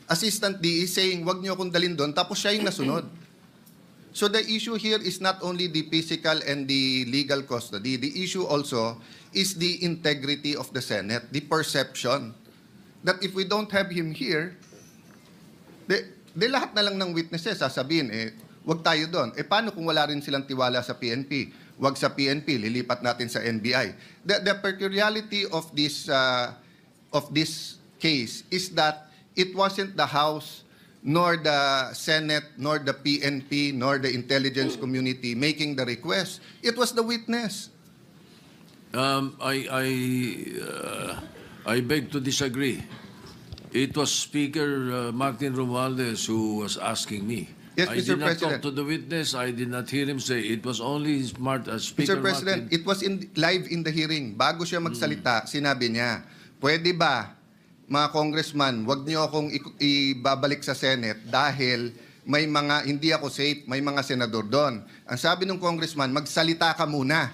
Assistant DE saying, wag niyo akong dalhin doon, tapos siya yung nasunod. So the issue here is not only the physical and the legal custody. The issue also is the integrity of the Senate, the perception that if we don't have him here, de lahat na lang ng witnesses sasabihin, wag tayo doon. Paano kung wala rin silang tiwala sa PNP? Wag sa PNP, lilipat natin sa NBI. The peculiarity of this case is that it wasn't the House nor the Senate, nor the PNP, nor the intelligence community making the request. It was the witness. I beg to disagree. It was Speaker Martin Romualdez who was asking me. Yes, I Mr. did not President. talk to the witness. I did not hear him say. It was only Speaker Mr. President, Martin. it was live in the hearing. Bago siya magsalita, sinabi niya, pwede ba, mga congressman, wag niyo akong ibabalik sa Senate dahil may mga, hindi ako safe, may mga senador doon. Ang sabi ng congressman, magsalita ka muna.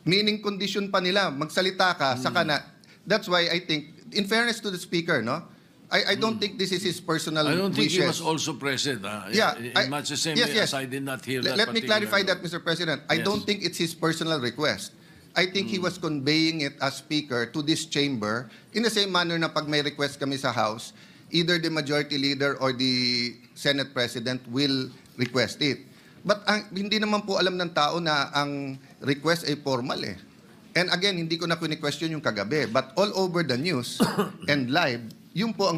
Meaning condition pa nila, magsalita ka, saka na. That's why I think, in fairness to the speaker, no? I don't think this is his personal I don't think he wishes. was also present. Yeah, in much the same way as I did not hear that. Let me clarify particular- that, Mr. President. I Yes. don't think it's his personal request. I think he was conveying it as speaker to this chamber in the same manner na pag may request kami sa House, either the majority leader or the Senate President will request it. But hindi naman po alam ng tao na ang request ay formal eh. And again, hindi ko na question yung kagabi. But all over the news and live, yun po ang